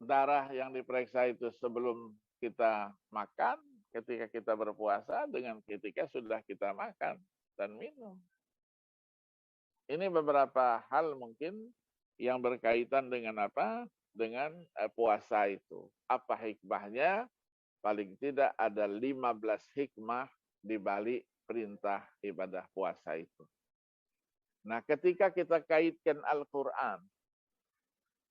darah yang diperiksa itu sebelum kita makan, ketika kita berpuasa, dengan ketika sudah kita makan dan minum. Ini beberapa hal mungkin yang berkaitan dengan apa? Dengan puasa itu. Apa hikmahnya? Paling tidak ada 15 hikmah di balik perintah ibadah puasa itu. Nah, ketika kita kaitkan Al-Quran,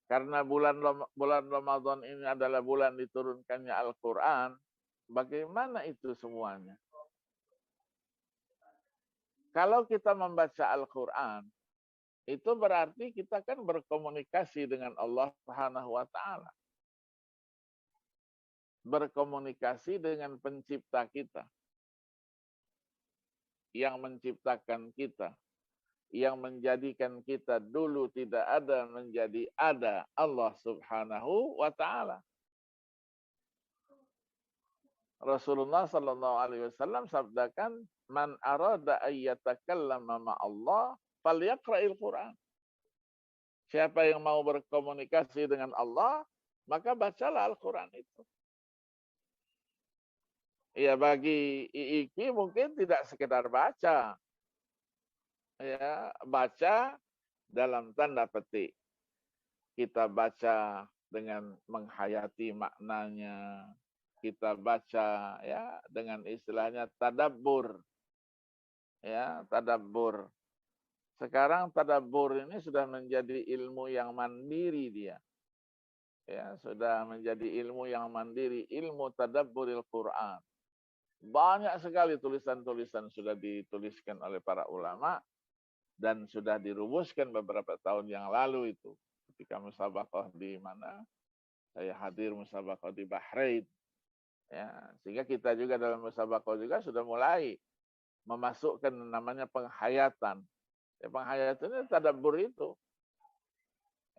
karena bulan Ramadan ini adalah bulan diturunkannya Al-Quran, bagaimana itu semuanya? Kalau kita membaca Al-Quran, itu berarti kita kan berkomunikasi dengan Allah Subhanahu wa Ta'ala. Berkomunikasi dengan pencipta kita, yang menciptakan kita, yang menjadikan kita dulu tidak ada menjadi ada, Allah Subhanahu wa Ta'ala. Rasulullah sallallahu alaihi wasallam sabdakan, "Man arada ayyatakallama ma'allah falyaqra'il Qur'an." Siapa yang mau berkomunikasi dengan Allah, maka bacalah Al-Qur'an itu. Ya, bagi Iki mungkin tidak sekedar baca. Ya, baca dalam tanda petik. Kita baca dengan menghayati maknanya. Kita baca ya dengan istilahnya tadabbur. Ya, tadabbur. Sekarang tadabbur ini sudah menjadi ilmu yang mandiri dia. Ya, sudah menjadi ilmu yang mandiri, ilmu tadabburil Quran. Banyak sekali tulisan-tulisan sudah dituliskan oleh para ulama dan sudah dirumuskan beberapa tahun yang lalu itu. Ketika musabaqah di mana? Saya hadir musabaqah di Bahrain. Ya, sehingga kita juga dalam musabaqah juga sudah mulai memasukkan namanya penghayatan. Ya, penghayatan ini tadabbur itu.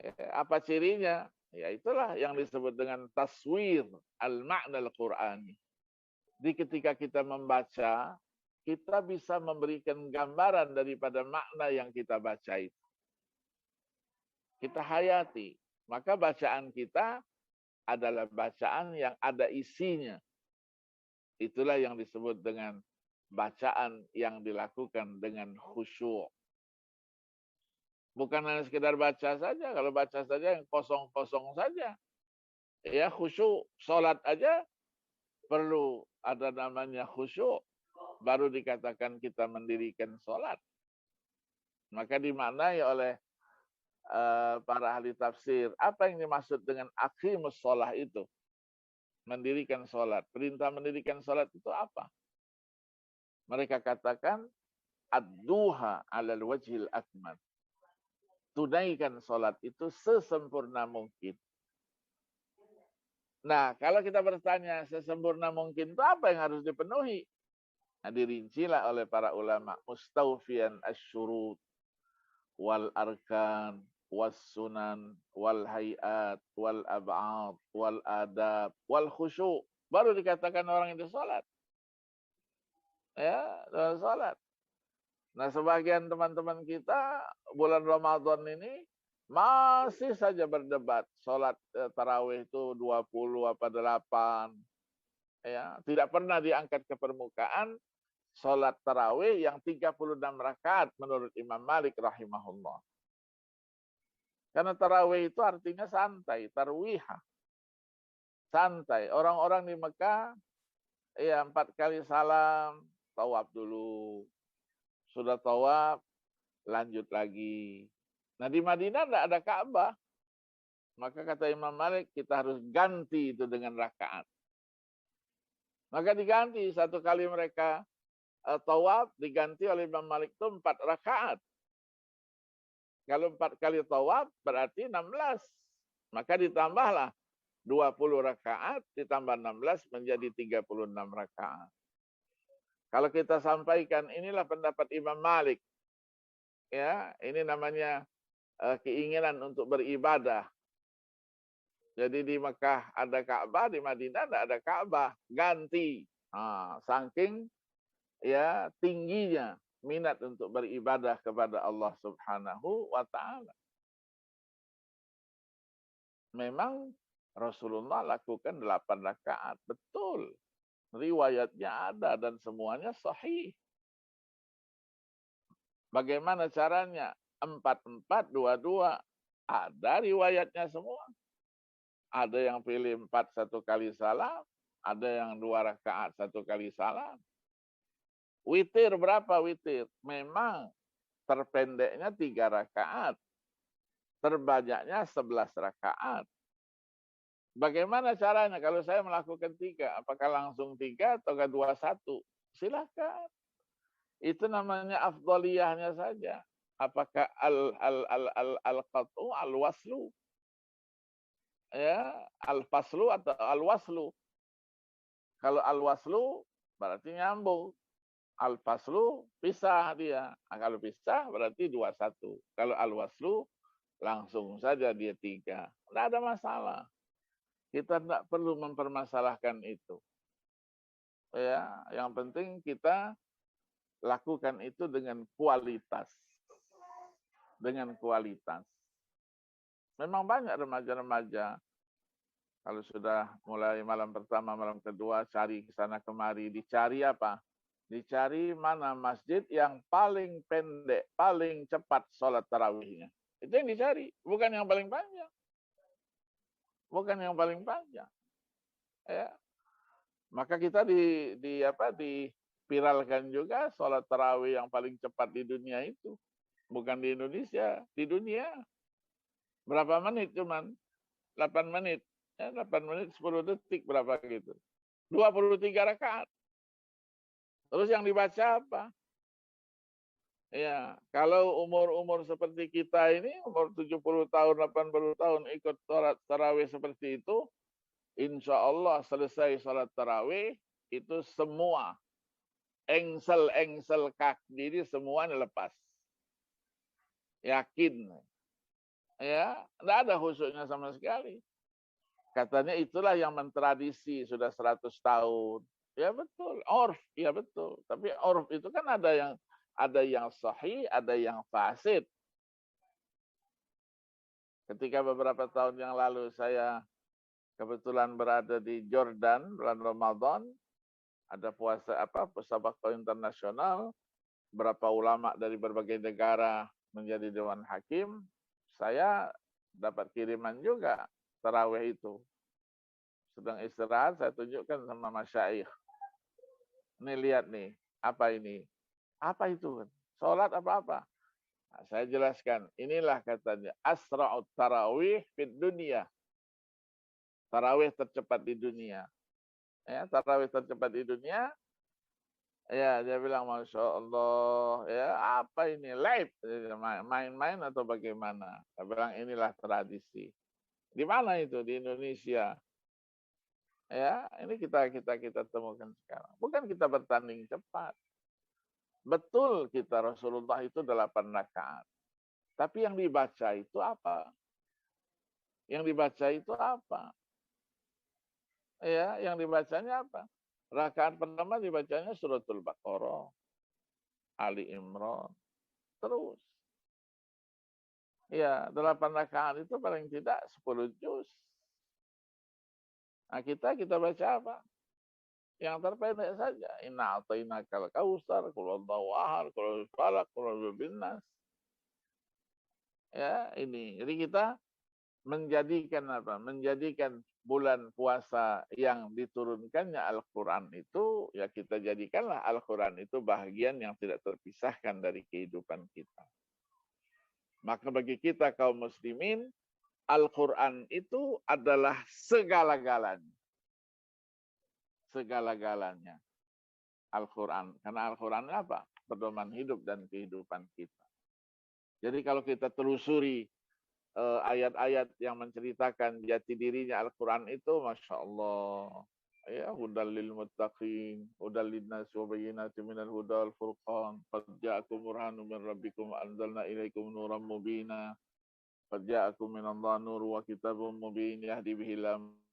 Ya, apa cirinya? Ya, itulah yang disebut dengan taswir al-ma'na al-Qur'ani. Di ketika kita membaca, kita bisa memberikan gambaran daripada makna yang kita baca itu. Kita hayati. Maka bacaan kita adalah bacaan yang ada isinya. Itulah yang disebut dengan bacaan yang dilakukan dengan khusyuk. Bukan hanya sekedar baca saja. Kalau baca saja yang kosong-kosong saja. Ya, khusyuk. Salat aja perlu ada namanya khusyuk. Baru dikatakan kita mendirikan salat. Maka dimaknai oleh para ahli tafsir. Apa yang dimaksud dengan aqimus shalah itu? Mendirikan salat. Perintah mendirikan salat itu apa? Mereka katakan ad-duha 'alal wajhil akmal. Tunaikan salat itu sesempurna mungkin. Nah, kalau kita bertanya sesempurna mungkin itu apa yang harus dipenuhi? Nah, dirincilah oleh para ulama mustawfiyan asy-syurut wal arkan was sunan wal hayat wal ab'ad wal adab wal khusyu'. Baru dikatakan orang itu salat. Ya, salat. Nah, sebagian teman-teman kita bulan Ramadan ini masih saja berdebat. Salat tarawih itu 20 apa 8. Ya, tidak pernah diangkat ke permukaan salat tarawih yang 36 rakaat menurut Imam Malik rahimahullah. Karena tarawih itu artinya santai, tarwihah. Santai. Orang-orang di Mekah ya 4 kali salam, tawaf dulu. Sudah tawaf, lanjut lagi. Nah, di Madinah tidak ada Ka'bah. Maka kata Imam Malik, kita harus ganti itu dengan rakaat. Maka diganti. Satu kali mereka tawaf, diganti oleh Imam Malik itu 4 rakaat. Kalau 4 kali tawaf, berarti 16. Maka ditambahlah 20 rakaat, ditambah 16 menjadi 36 rakaat. Kalau kita sampaikan, inilah pendapat Imam Malik. Ya, ini namanya keinginan untuk beribadah. Jadi di Mekah ada Ka'bah, di Madinah tidak ada Ka'bah, ganti. Saking ya tingginya minat untuk beribadah kepada Allah Subhanahu wa Ta'ala. Memang Rasulullah lakukan 8 rakaat. Betul. Riwayatnya ada dan semuanya sahih. Bagaimana caranya? 4-4-2-2. Ada riwayatnya semua. Ada yang pilih 4 1 kali salam. Ada yang 2 rakaat 1 kali salam. Witir berapa witir? Memang terpendeknya 3 rakaat. Terbanyaknya 11 rakaat. Bagaimana caranya kalau saya melakukan 3? Apakah langsung 3 atau 2-1? Silakan. Itu namanya afdaliyahnya saja. Apakah al-qat'u al-waslu? Ya, al-faslu atau al-waslu? Kalau al-waslu berarti nyambung. Al-faslu pisah dia. Nah, kalau pisah berarti 2-1. Kalau al-waslu langsung saja dia 3. Tidak ada masalah. Kita tidak perlu mempermasalahkan itu. Ya, yang penting kita lakukan itu dengan kualitas. Dengan kualitas. Memang banyak remaja-remaja kalau sudah mulai malam pertama, malam kedua, cari ke sana kemari. Dicari apa? Dicari mana masjid yang paling pendek, paling cepat sholat tarawihnya. Itu yang dicari, bukan yang paling panjang. Bukan yang paling panjang. Ya. Maka kita dipiralkan juga sholat tarawih yang paling cepat di dunia itu. Bukan di Indonesia, di dunia. Berapa menit cuman? 8 menit. Ya, 8 menit 10 detik berapa gitu. 23 rakaat. Terus yang dibaca apa? Ya, kalau umur-umur seperti kita ini, umur 70 tahun, 80 tahun ikut sholat tarawih seperti itu, insya Allah selesai sholat tarawih, itu semua engsel-engsel kaki diri semuanya lepas. Yakin. Ya, tidak ada khusyuknya sama sekali. Katanya itulah yang mentradisi sudah 100 tahun. Ya betul, orf, ya betul. Tapi orf itu kan ada yang sahih, ada yang fasid. Ketika beberapa tahun yang lalu saya kebetulan berada di Jordan bulan Ramadan, ada puasa musabaqah internasional, berapa ulama dari berbagai negara menjadi dewan hakim, saya dapat kiriman juga tarawih itu. Sedang istirahat saya tunjukkan sama masyaikh. Ini lihat nih, apa ini? Apa itu? Salat apa-apa? Nah, saya jelaskan, inilah katanya asra'ut tarawih fid dunia. Tarawih tercepat di dunia. Ya, tarawih tercepat di dunia. Ya, dia bilang Masya Allah, ya apa ini? Live, main-main atau bagaimana? Saya bilang inilah tradisi. Di mana itu? Di Indonesia. Ya, ini kita temukan sekarang. Bukan kita bertanding cepat. Betul kita Rasulullah itu 8 rakaat. Tapi yang dibaca itu apa? Yang dibaca itu apa? Ya, yang dibacanya apa? Rakaat pertama dibacanya suratul Baqarah, Ali Imran, terus. Ya, 8 rakaat itu paling tidak 10 juz. Nah, kita baca apa? Yang terpendek saja. Inna a'tainakal kautsar, qul huwallahu ahad, qul huwal falaq, qul huwal binnas. Ya, ini. Jadi kita menjadikan apa? Menjadikan bulan puasa yang diturunkannya Al-Qur'an itu, ya kita jadikanlah Al-Qur'an itu bahagian yang tidak terpisahkan dari kehidupan kita. Maka bagi kita kaum muslimin, Al-Qur'an itu adalah segala-galanya. Segala-galanya. Al-Qur'an. Karena Al-Qur'an apa? Pedoman hidup dan kehidupan kita. Jadi kalau kita telusuri ayat-ayat yang menceritakan jati dirinya Al-Quran itu, Masya Allah. Ya, hudal lil muttaqin, hudal linnas wa bayyinatin minal huda wal furqan, qad ja'akum burhanun min rabbikum anzalna ilaikum nuran mubina, qad ja'akum minallahi nurun wa kitabun mubin yahdi bihi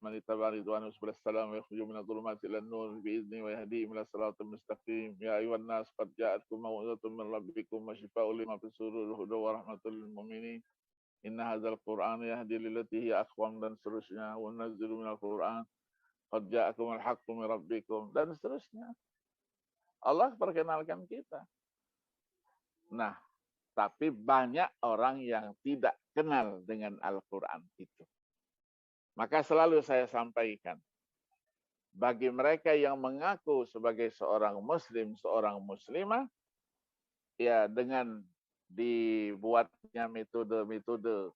man ittaba'a ridwanahu subhanas salam wa yakhruju minadh dhulumati ilan nur bi'izni wa yahdihim ila siratal mustaqim. Ya ayyuhan nas qad ja'atkum mau'izatun min rabbikum wa shifaa'un lima fis sudur hudan wa rahmatul lil mu'minin. Inna hadzal Qur'an yahdi lillati hiya aqwam dan seterusnya. Wa nunazzilu minal Qur'an qad ja'akumul haqqu min rabbikum dan seterusnya. Allah perkenalkan kita. Nah, tapi banyak orang yang tidak kenal dengan Al-Quran itu. Maka selalu saya sampaikan, bagi mereka yang mengaku sebagai seorang muslim, seorang muslimah, ya dengan dibuatnya metode-metode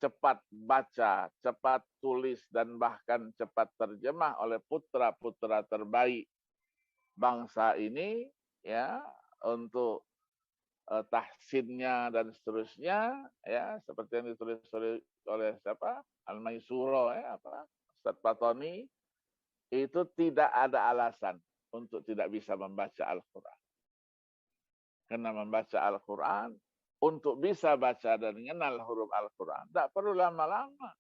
cepat baca, cepat tulis, dan bahkan cepat terjemah oleh putra-putra terbaik bangsa ini, ya, untuk tahsinnya dan seterusnya, ya, seperti yang ditulis oleh siapa? Al-Maisuro, ya, apa? Ustaz Patoni, itu tidak ada alasan untuk tidak bisa membaca Al-Quran. Karena membaca Al-Quran, untuk bisa baca dan mengenal huruf Al-Quran, tidak perlu lama-lama.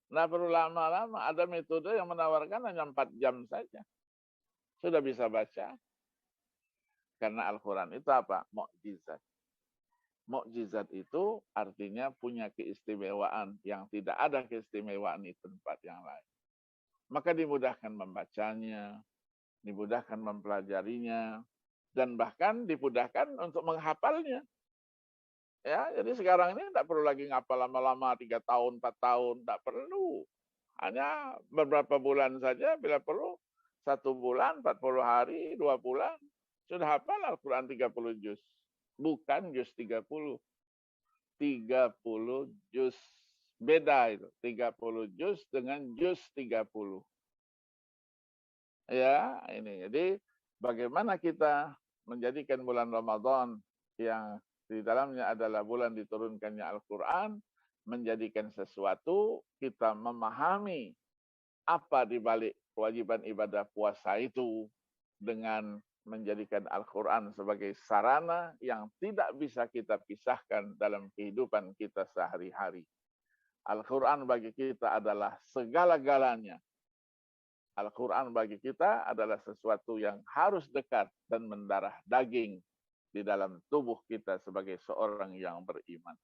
Tidak perlu lama-lama, ada metode yang menawarkan hanya 4 jam saja. Sudah bisa baca. Karena Al-Quran itu apa? Mukjizat. Mukjizat itu artinya punya keistimewaan yang tidak ada keistimewaan di tempat yang lain. Maka dimudahkan membacanya, dimudahkan mempelajarinya, dan bahkan dimudahkan untuk menghafalnya. Ya, jadi sekarang ini tidak perlu lagi ngapal lama-lama 3 tahun, 4 tahun, tidak perlu. Hanya beberapa bulan saja, bila perlu 1 bulan, 40 hari, 2 bulan, sudah hafal Al-Quran 30 juz. Bukan juz 30. 30 juz. Beda itu. 30 juz dengan juz 30. Ya, ini. Jadi bagaimana kita menjadikan bulan Ramadan yang di dalamnya adalah bulan diturunkannya Al-Quran, menjadikan sesuatu, kita memahami apa di balik kewajiban ibadah puasa itu dengan menjadikan Al-Quran sebagai sarana yang tidak bisa kita pisahkan dalam kehidupan kita sehari-hari. Al-Quran bagi kita adalah segala-galanya. Al-Quran bagi kita adalah sesuatu yang harus dekat dan mendarah daging di dalam tubuh kita sebagai seorang yang beriman.